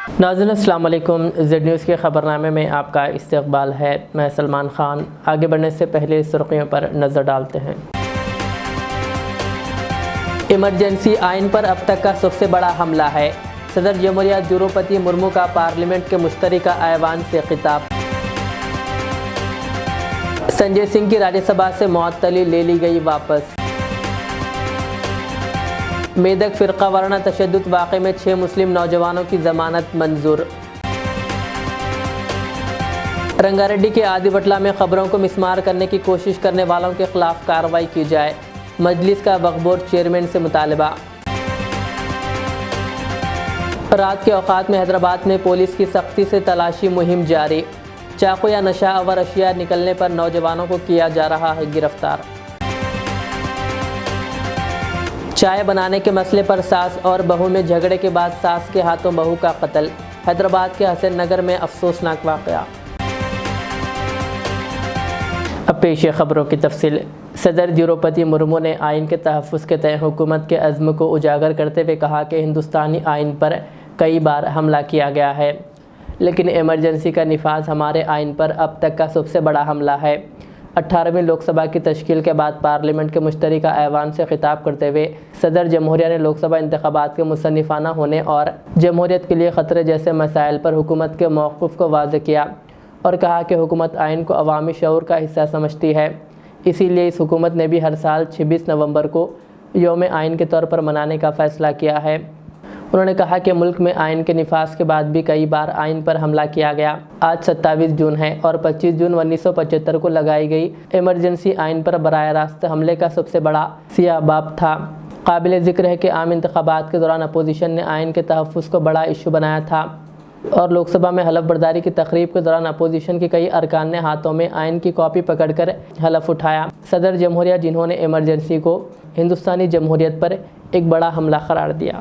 ناظرین السلام علیکم، زیڈ نیوز کے خبرنامے میں آپ کا استقبال ہے۔ میں سلمان خان۔ آگے بڑھنے سے پہلے سرخیوں پر نظر ڈالتے ہیں۔ ایمرجنسی آئین پر اب تک کا سب سے بڑا حملہ ہے۔ صدر جمہوریہ دروپدی مرمو کا پارلیمنٹ کے مشترکہ ایوان سے خطاب۔ سنجے سنگھ کی راجیہ سبھا سے معطلی لے لی گئی واپس۔ میدک فرقہ وارانہ تشدد واقعے میں 6 مسلم نوجوانوں کی ضمانت منظور۔ رنگا ریڈی کے آدی وٹلہ میں خبروں کو مسمار کرنے کی کوشش کرنے والوں کے خلاف کارروائی کی جائے، مجلس کا وقف بورڈ چیئرمین سے مطالبہ۔ رات کے اوقات میں حیدرآباد میں پولیس کی سختی سے تلاشی مہم جاری، چاقو یا نشہ آور اشیاء نکلنے پر نوجوانوں کو کیا جا رہا ہے گرفتار۔ چائے بنانے کے مسئلے پر ساس اور بہو میں جھگڑے کے بعد ساس کے ہاتھوں بہو کا قتل، حیدرآباد کے حسین نگر میں افسوسناک واقعہ۔ اب پیش ہے خبروں کی تفصیل۔ صدر دروپدی مرمو نے آئین کے تحفظ کے تئیں حکومت کے عزم کو اجاگر کرتے ہوئے کہا کہ ہندوستانی آئین پر کئی بار حملہ کیا گیا ہے، لیکن ایمرجنسی کا نفاذ ہمارے آئین پر اب تک کا سب سے بڑا حملہ ہے۔ 18ویں لوک سبھا کی تشکیل کے بعد پارلیمنٹ کے مشترکہ ایوان سے خطاب کرتے ہوئے صدر جمہوریہ نے لوک سبھا انتخابات کے مصنفانہ ہونے اور جمہوریت کے لیے خطرے جیسے مسائل پر حکومت کے موقف کو واضح کیا اور کہا کہ حکومت آئین کو عوامی شعور کا حصہ سمجھتی ہے، اسی لیے اس حکومت نے بھی ہر سال 26 نومبر کو یوم آئین کے طور پر منانے کا فیصلہ کیا ہے۔ انہوں نے کہا کہ ملک میں آئین کے نفاذ کے بعد بھی کئی بار آئین پر حملہ کیا گیا۔ آج 27 جون ہے اور 25 جون 1975 کو لگائی گئی ایمرجنسی آئین پر براہ راست حملے کا سب سے بڑا سیاہ باب تھا۔ قابل ذکر ہے کہ عام انتخابات کے دوران اپوزیشن نے آئین کے تحفظ کو بڑا ایشو بنایا تھا اور لوک سبھا میں حلف برداری کی تقریب کے دوران اپوزیشن کے کئی ارکان نے ہاتھوں میں آئین کی کاپی پکڑ کر حلف اٹھایا۔ صدر جمہوریہ جنہوں نے ایمرجنسی کو ہندوستانی جمہوریت پر ایک بڑا حملہ قرار دیا۔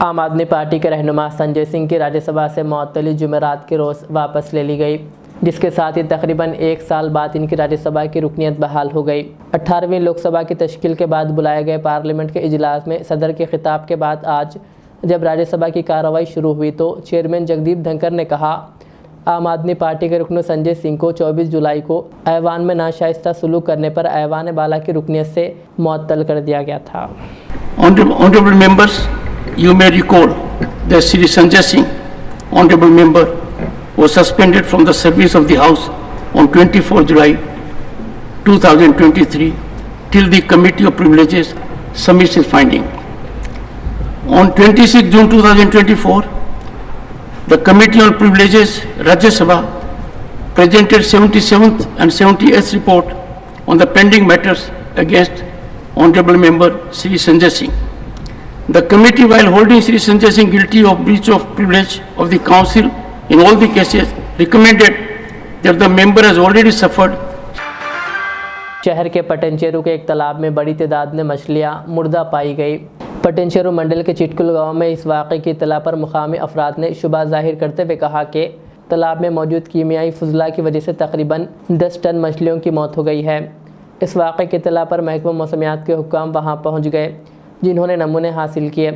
عام آدمی پارٹی کے رہنما سنجے سنگھ کی راجیہ سبھا سے معطلی جمعرات کے روز واپس لے لی گئی، جس کے ساتھ ہی تقریباً 1 سال بعد ان کی راجیہ سبھا کی رکنیت بحال ہو گئی۔ 18ویں لوک سبھا کی تشکیل کے بعد بلائے گئے پارلیمنٹ کے اجلاس میں صدر کے خطاب کے بعد آج جب راجیہ سبھا کی کارروائی شروع ہوئی تو چیئرمین جگدیپ دھنکر نے کہا، عام آدمی پارٹی کے رکن سنجے سنگھ کو 24 جولائی کو ایوان میں ناشائستہ سلوک کرنے پر ایوان بالا کی رکنیت سے معطل کر دیا گیا تھا۔ Honorable members, you may recall that Shri Sanjay Singh, Honorable Member, was suspended from the service of the House on 24 July 2023 till the Committee of Privileges submits its finding. On 26 June 2024, the Committee on Privileges, Rajya Sabha, presented 77th and 78th report on the pending matters against Honorable Member Shri Sanjay Singh. The committee, while holding Shri Sanjay Singh guilty of breach of privilege of the council in all the cases, recommended that the member has already suffered. شہر کے پٹنچیرو کے ایک تالاب میں بڑی تعداد میں مچھلیاں مردہ پائی گئی۔ پٹنچیرو منڈل کے چٹکل گاؤں میں اس واقعے کی اطلاع پر مقامی افراد نے شبہ ظاہر کرتے ہوئے کہا کہ تالاب میں موجود کیمیائی فضلہ کی وجہ سے تقریباً 10 ٹن مچھلیوں کی موت ہو گئی ہے۔ اس واقعے کی اطلاع پر محکمہ موسمیات کے حکام وہاں پہنچ گئے، جنہوں نے نمونے حاصل کیے۔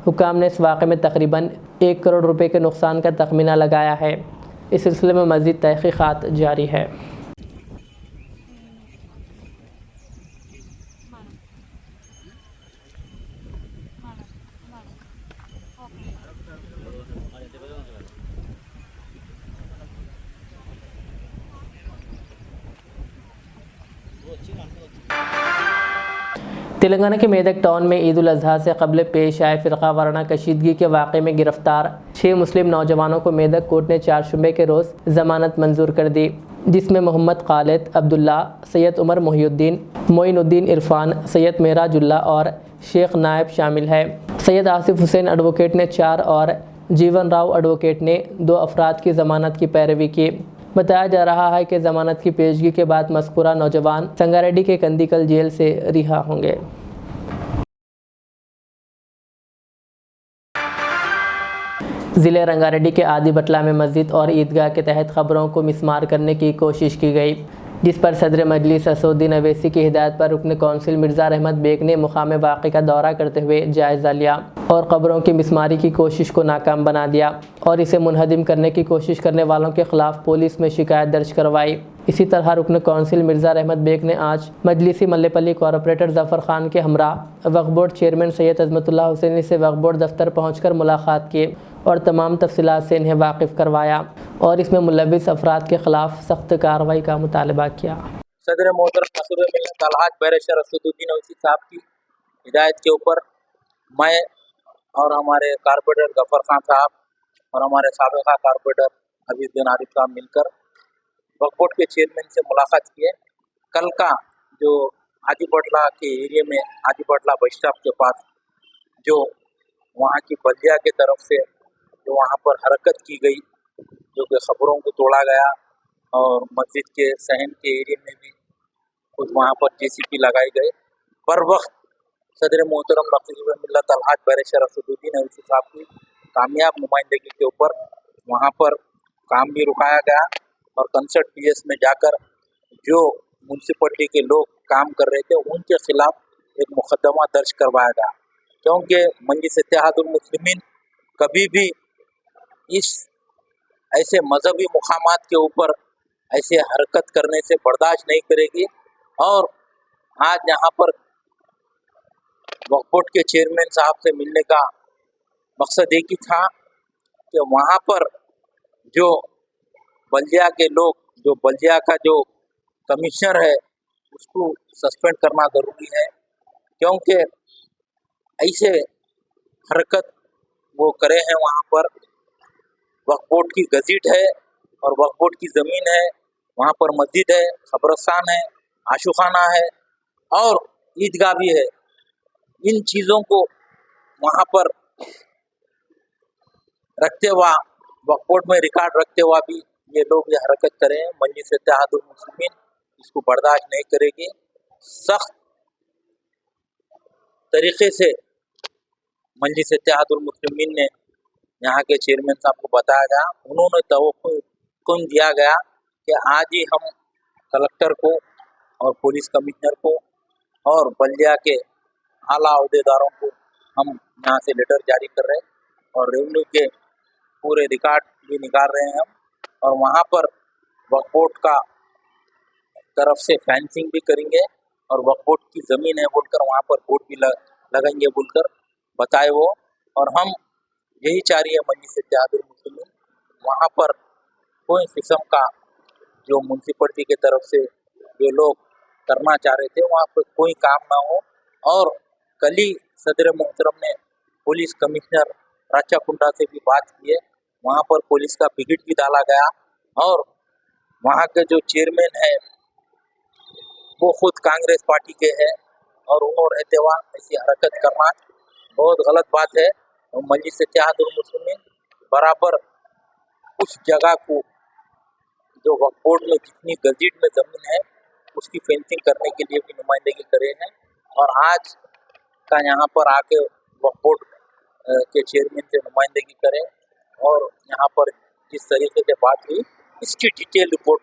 حکام نے اس واقعے میں تقریباً 1 کروڑ روپے کے نقصان کا تخمینہ لگایا ہے۔ اس سلسلے میں مزید تحقیقات جاری ہے۔ تلنگانہ کے میدک ٹاؤن میں عید الاضحیٰ سے قبل پیش آئے فرقہ وارانہ کشیدگی کے واقعے میں گرفتار 6 مسلم نوجوانوں کو میدک کورٹ نے 4 شنبے کے روز ضمانت منظور کر دی، جس میں محمد خالد، عبداللہ، سید عمر محی الدین، معین الدین عرفان، سید معراج اللہ اور شیخ نائب شامل ہے۔ سید آصف حسین ایڈوکیٹ نے 4 اور جیون راؤ ایڈوکیٹ نے 2 افراد کی ضمانت کی پیروی کی۔ بتایا جا رہا ہے کہ ضمانت کی پیشگی کے بعد مذکورہ نوجوان سنگاریڈی کے کندیکل جیل سے رہا ہوں گے۔ ضلع رنگاریڈی کے آدی بٹلہ میں مسجد اور عیدگاہ کے تحت خبروں کو مسمار کرنے کی کوشش کی گئی، جس پر صدر مجلس اسدالدین اویسی کی ہدایت پر رکن کونسل مرزا رحمت بیگ نے مقام واقعے کا دورہ کرتے ہوئے جائزہ لیا اور قبروں کی مسماری کی کوشش کو ناکام بنا دیا اور اسے منہدم کرنے کی کوشش کرنے والوں کے خلاف پولیس میں شکایت درج کروائی۔ اسی طرح رکن کونسل مرزا رحمت بیگ نے آج مجلسی ملے پلی کارپوریٹر ظفر خان کے ہمراہ وقف بورڈ چیئرمین سید عظمت اللہ حسینی سے وقف بورڈ دفتر پہنچ کر ملاقات کی اور تمام تفصیلات سے انہیں واقف کروایا اور اس میں ملوث افراد کے خلاف سخت کارروائی کا مطالبہ کیا۔ صدر محترم مسعود ملت الحاج بیرشر اسدالدین اویسی صاحب کی ہدایت کے اوپر میں اور ہمارے کارپوریٹر غفر خان صاحب اور ہمارے سابقہ کارپوریٹر حبیب بن عارف صاحب مل کر وقف بورڈ کے چیئرمین سے ملاقات کیے۔ کل کا جو حاجی بٹلہ کے ایریے میں حاجی بٹلہ بس اسٹاپ کے پاس جو وہاں کی بلدیہ کے طرف سے جو وہاں پر حرکت کی گئی، جو کہ خبروں کو توڑا گیا اور مسجد کے صحن کے ایریے میں بھی کچھ وہاں پر JCP لگائی گئے، پر وقت صدر محترم نقیب ملت الحاج بیرشر اسدالدین اویسی صاحب کی کامیاب نمائندگی کے اوپر وہاں پر کام بھی رکایا گیا اور کنسرٹ PS میں جا کر جو میونسپلٹی کے لوگ کام کر رہے تھے ان کے خلاف ایک مقدمہ درج کروایا گیا، کیونکہ مجلس اتحاد المسلمین کبھی بھی اس ایسے مذہبی مقامات کے اوپر ایسے حرکت کرنے سے برداشت نہیں کرے گی۔ اور آج یہاں پر وقف بورڈ کے چیئرمین صاحب سے ملنے کا مقصد ایک ہی تھا کہ وہاں پر جو بلدیہ کے لوگ، جو بلدیہ کا جو کمشنر ہے اس کو سسپینڈ کرنا ضروری ہے، کیونکہ ایسے حرکت وہ کرے ہیں۔ وہاں پر وقف بورڈ کی گزٹ ہے اور وقف بورڈ کی زمین ہے، وہاں پر مسجد ہے، قبرستان ہے، عاشقانہ ہے اور عیدگاہ بھی ہے۔ ان چیزوں کو وہاں پر رکھتے ہوا، وقف بورڈ میں ریکارڈ رکھتے ہوا بھی یہ لوگ یہ حرکت کریں، مجلس اتحاد المسلمین اس کو برداشت نہیں کرے گی۔ سخت طریقے سے مجلس اتحاد المسلمین نے یہاں کے چیئرمین صاحب کو بتایا گیا، انہوں نے توقع دیا گیا کہ آج ہی ہم کلکٹر کو اور پولیس کمشنر کو اور بلدیہ کے اعلیٰ عہدیداروں کو ہم یہاں سے لیٹر جاری کر رہے ہیں اور ریونیو کے پورے ریکارڈ بھی نکال رہے ہیں ہم، اور وہاں پر وقف بورڈ کا طرف سے فینسنگ بھی کریں گے اور وقف بورڈ کی زمین ہے بول کر وہاں پر بورڈ بھی لگائیں گے بول کر بتائے وہ۔ اور ہم یہی چاہ رہی ہے مجلس اتحاد المسلمین وہاں پر کوئی قسم کا جو میونسپلٹی کی طرف سے جو لوگ کرنا چاہ رہے تھے وہاں پر کوئی کام نہ ہو۔ اور کل ہی صدر محترم نے پولیس کمشنر راچا کنڈا سے بھی بات کی ہے، وہاں پر پولیس کا بریگیڈ بھی ڈالا گیا اور وہاں کے جو چیئرمین ہیں وہ خود کانگریس پارٹی کے ہیں اور انہوں رہتے ہوا ایسی حرکت کرنا بہت غلط بات ہے۔ مجلس اتحاد المسلمین برابر اس جگہ کو جو وقف بورڈ میں جتنی گزٹ میں زمین ہے اس کی فینسنگ کرنے کے لیے بھی نمائندگی کرے ہیں، اور آج کا یہاں پر آ کے وقف بورڈ کے چیئرمین سے نمائندگی کریں اور یہاں پر جس طریقے سے بات ہوئی اس کی detail report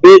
20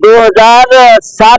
2007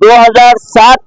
2007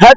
3rd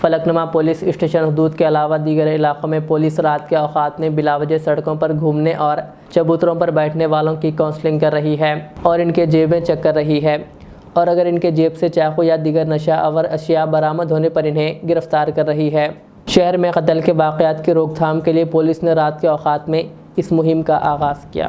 Falaknuma police station حدود کے علاوہ دیگر علاقوں میں پولیس رات کے اوقات میں بلا وجہ سڑکوں پر گھومنے اور چبوتروں پر بیٹھنے والوں کی کاؤنسلنگ کر رہی ہے اور ان کے جیبیں چیک کر رہی ہے، اور اگر ان کے جیب سے چاقو یا دیگر نشہ آور اشیاء برآمد ہونے پر انہیں گرفتار کر رہی ہے۔ شہر میں قتل کے واقعات کی روک تھام کے لیے پولیس نے رات کے اوقات میں اس مہم کا آغاز کیا۔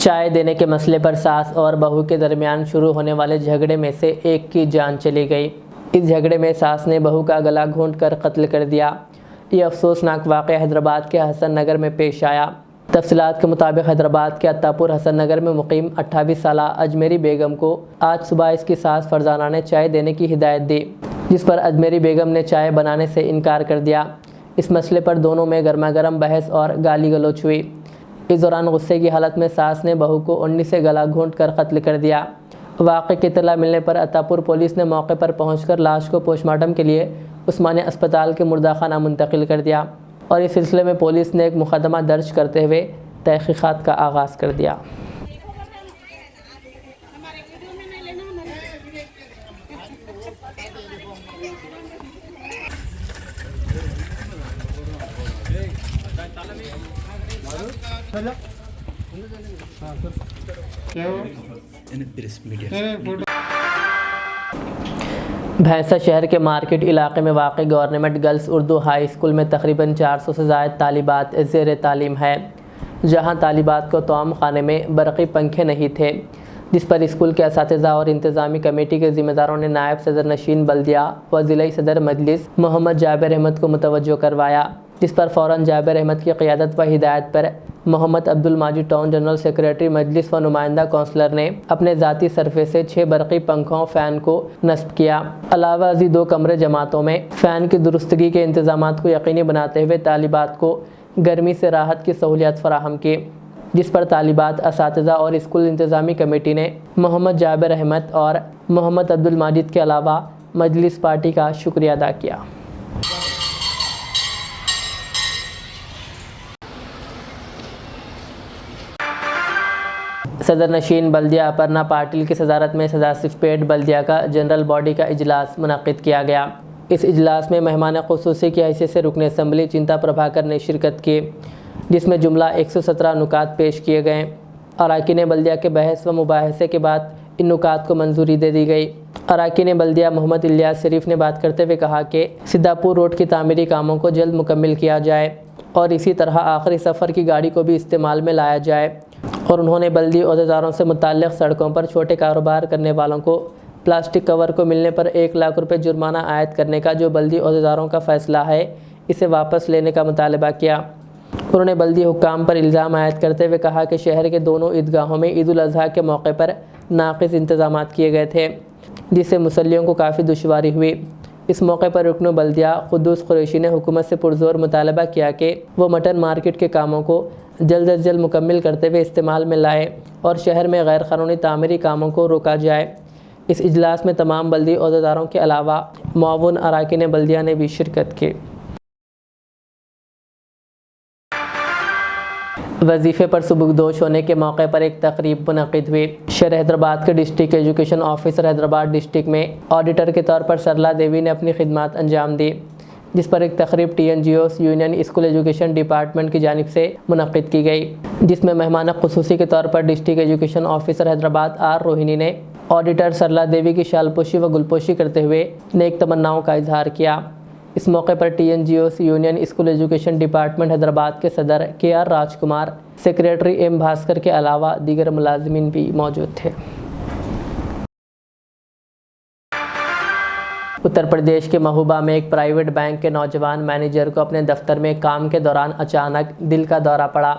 چائے دینے کے مسئلے پر ساس اور بہو کے درمیان شروع ہونے والے جھگڑے میں سے ایک کی جان چلی گئی۔ اس جھگڑے میں ساس نے بہو کا گلا گھونٹ کر قتل کر دیا۔ یہ افسوسناک واقعہ حیدرآباد کے حسن نگر میں پیش آیا۔ تفصیلات کے مطابق حیدرآباد کے عطاپور حسن نگر میں مقیم 28 سالہ اجمیری بیگم کو آج صبح اس کی ساس فرزانہ نے چائے دینے کی ہدایت دی، جس پر اجمیری بیگم نے چائے بنانے سے انکار کر دیا۔ اس مسئلے پر دونوں میں گرما گرم بحث اور گالی گلوچ ہوئی۔ اس دوران غصے کی حالت میں ساس نے بہو کو اونی سے گلا گھونٹ کر قتل کر دیا۔ واقعے کی اطلاع ملنے پر عطاپور پولیس نے موقع پر پہنچ کر لاش کو پوسٹ مارٹم کے لیے عثمانیہ اسپتال کے مردہ خانہ منتقل کر دیا، اور اس سلسلے میں پولیس نے ایک مقدمہ درج کرتے ہوئے تحقیقات کا آغاز کر دیا۔ بھینسا شہر کے مارکیٹ علاقے میں واقع government girls Urdu high school میں تقریباً 400 سے زائد طالبات زیر تعلیم ہیں، جہاں طالبات کو طعام خانے میں برقی پنکھے نہیں تھے، جس پر اسکول کے اساتذہ اور انتظامی کمیٹی کے ذمہ داروں نے نائب صدر نشین بلدیہ و ضلعی صدر مجلس محمد جابر احمد کو متوجہ کروایا، جس پر فوراً جابر احمد کی قیادت و ہدایت پر محمد Abdul Majid town general secretary مجلس و نمائندہ کونسلر نے اپنے ذاتی صرفے سے 6 برقی پنکھوں فین کو نصب کیا۔ علاوہ ازیں 2 کمرے جماعتوں میں فین کی درستگی کے انتظامات کو یقینی بناتے ہوئے طالبات کو گرمی سے راحت کی سہولیات فراہم کی، جس پر طالبات، اساتذہ اور اسکول انتظامی کمیٹی نے محمد جابر احمد اور محمد عبد الماجد کے علاوہ مجلس پارٹی کا شکریہ ادا کیا۔ صدر نشین بلدیہ اپرنا پاٹل کی صدارت میں صداسف پیٹ بلدیہ کا جنرل باڈی کا اجلاس منعقد کیا گیا۔ اس اجلاس میں مہمان خصوصی کی حیثیت سے رکن اسمبلی چنتا پربھاکر نے شرکت کی، جس میں جملہ 117 نکات پیش کیے گئے۔ اراکین بلدیہ کے بحث و مباحثے کے بعد ان نکات کو منظوری دے دی گئی۔ اراکین بلدیہ محمد الیاس شریف نے بات کرتے ہوئے کہا کہ سدھاپور روڈ کی تعمیری کاموں کو جلد مکمل کیا جائے اور اسی طرح آخری سفر کی گاڑی کو بھی استعمال میں لایا جائے، اور انہوں نے بلدی عہدیداروں سے متعلق سڑکوں پر چھوٹے کاروبار کرنے والوں کو پلاسٹک کور کو ملنے پر 1 لاکھ روپے جرمانہ عائد کرنے کا جو بلدی عہدیداروں کا فیصلہ ہے، اسے واپس لینے کا مطالبہ کیا۔ انہوں نے بلدی حکام پر الزام عائد کرتے ہوئے کہا کہ شہر کے دونوں عیدگاہوں میں عید الاضحیٰ کے موقع پر ناقص انتظامات کیے گئے تھے، جس سے مصلیوں کو کافی دشواری ہوئی۔ اس موقع پر رکن بلدیہ قدوس قریشی نے حکومت سے پرزور مطالبہ کیا کہ وہ مٹن مارکیٹ کے کاموں کو جلد از جلد مکمل کرتے ہوئے استعمال میں لائے اور شہر میں غیر قانونی تعمیری کاموں کو روکا جائے۔ اس اجلاس میں تمام بلدی عہدیداروں کے علاوہ معاون اراکین بلدیہ نے بھی شرکت کی۔ وظیفے پر سبکدوش ہونے کے موقع پر ایک تقریب منعقد ہوئی۔ شہر حیدرآباد کے district education officer Hyderabad district میں آڈیٹر کے طور پر سرلا دیوی نے اپنی خدمات انجام دی، جس پر ایک تقریب TNGOs union school education department کی جانب سے منعقد کی گئی، جس میں مہمان خصوصی کے طور پر district education officer Hyderabad R Rohini نے آڈیٹر سرلا دیوی کی شال پوشی و گل پوشی کرتے ہوئے نیک تمناؤں کا اظہار کیا۔ اس موقع پر TNGOs union school education department Hyderabad کے صدر KR Raj Kumar, secretary M Bhaskar کے علاوہ دیگر ملازمین بھی موجود تھے۔ اتر پردیش کے مہوبہ میں ایک پرائیویٹ بینک کے نوجوان مینیجر کو اپنے دفتر میں کام کے دوران اچانک دل کا دورہ پڑا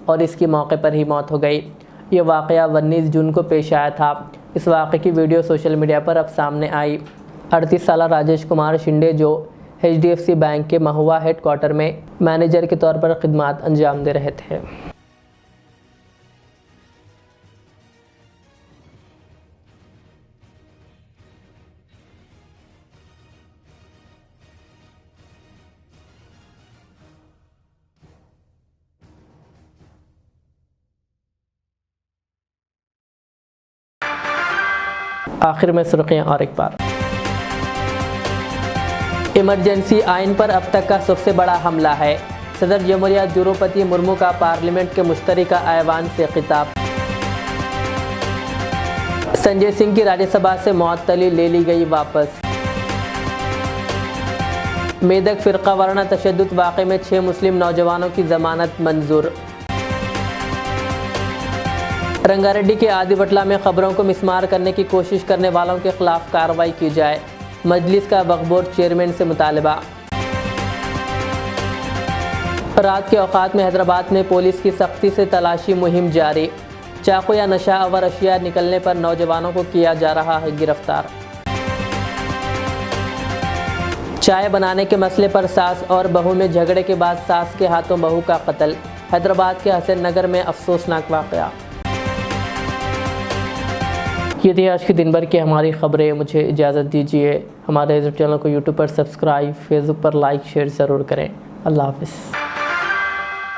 اور اس کی موقع پر ہی موت ہو گئی۔ یہ واقعہ 19 جون کو پیش آیا تھا۔ اس واقعے کی ویڈیو سوشل میڈیا پر اب سامنے آئی۔ 38 سالہ راجیش کمار شنڈے جو HDFC بینک کے مہوبہ ہیڈ کوارٹر میں مینیجر کے طور پر خدمات انجام دے رہے تھے۔ آخر میں سرخیاں اور ایک بار۔ ایمرجنسی آئین پر اب تک کا سب سے بڑا حملہ ہے، صدر جمہوریہ دروپتی مرمو کا پارلیمنٹ کے مشترکہ ایوان سے خطاب۔ سنجے سنگھ کی راجیہ سبھا سے معطلی لے لی گئی واپس۔ میدک فرقہ وارانہ تشدد واقعے میں 6 مسلم نوجوانوں کی ضمانت منظور۔ رنگا ریڈی کے آدی وٹلا میں خبروں کو مسمار کرنے کی کوشش کرنے والوں کے خلاف کارروائی کی جائے، مجلس کا وقف بورڈ چیئرمین سے مطالبہ۔ رات کے اوقات میں حیدرآباد میں پولیس کی سختی سے تلاشی مہم جاری، چاقو یا نشہ آور اشیاء نکلنے پر نوجوانوں کو کیا جا رہا ہے گرفتار۔ چائے بنانے کے مسئلے پر ساس اور بہو میں جھگڑے کے بعد ساس کے ہاتھوں بہو کا قتل، حیدرآباد کے حسین نگر میں افسوسناک واقعہ۔ یہ تھی آج کی دن بھر کی ہماری خبریں۔ مجھے اجازت دیجیے، ہمارے چینل کو YouTube پر سبسکرائب، فیس بک پر لائک شیئر ضرور کریں۔ اللہ حافظ۔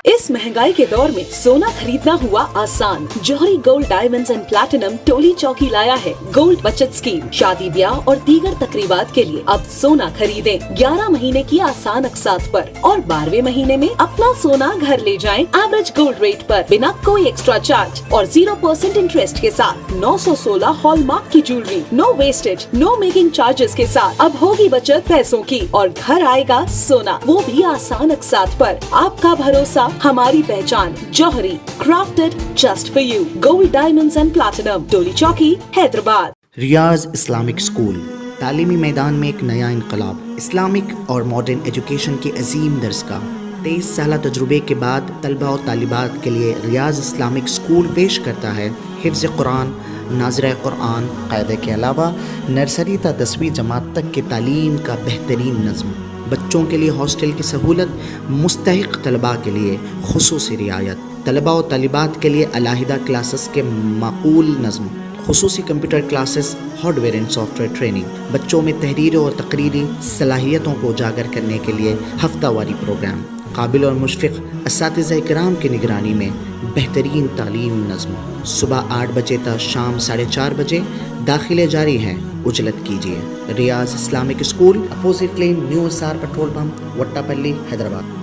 اس مہنگائی کے دور میں سونا خریدنا ہوا آسان۔ جوہری gold diamonds and platinum Toli Chowki لایا ہے گولڈ بچت اسکیم۔ شادی بیاہ اور دیگر تقریبات کے لیے اب سونا خریدیں 11 مہینے کی آسان اقساط پر اور 12ویں مہینے میں اپنا سونا گھر لے جائیں ایوریج گولڈ ریٹ پر بنا کوئی ایکسٹرا چارج اور 0% انٹرسٹ کے ساتھ 916 ہال مارک کی جیولری، نو ویسٹیج، نو میکنگ چارجز کے ساتھ۔ اب ہوگی بچت پیسوں کی اور گھر آئے گا سونا، وہ بھی آسان اقساط پر۔ آپ کا بھروسہ، ہماری پہچان، جوہری، crafted just for you, gold diamonds and platinum, Toli Chowki, Hyderabad. Riyadh Islamic school, تعلیمی میدان میں ایک نیا انقلاب۔ اسلامک اور ماڈرن ایجوکیشن کی عظیم درسگاہ۔ 23 سالہ تجربے کے بعد طلبہ و طالبات کے لیے ریاض اسلامک اسکول پیش کرتا ہے حفظ قرآن، ناظرہ قرآن، قاعدے کے علاوہ نرسری تا 10ویں جماعت تک کی تعلیم کا بہترین نظم۔ بچوں کے لیے ہاسٹل کی سہولت، مستحق طلباء کے لیے خصوصی رعایت، طلباء و طالبات کے لیے علیحدہ کلاسز کے معقول نظم، خصوصی computer classes, hard where and soft where training, بچوں میں تحریری اور تقریری صلاحیتوں کو اجاگر کرنے کے لیے ہفتہ واری پروگرام، قابل اور مشفق اساتذہ کرام کی نگرانی میں بہترین تعلیم نظم۔ صبح 8 بجے تا شام 4:30 بجے داخلے جاری ہیں، اجلت کیجیے۔ ریاض اسلامک اسکول، اپوزٹ لین، نیو SR پیٹرول پمپ، وٹا پلی، حیدرآباد۔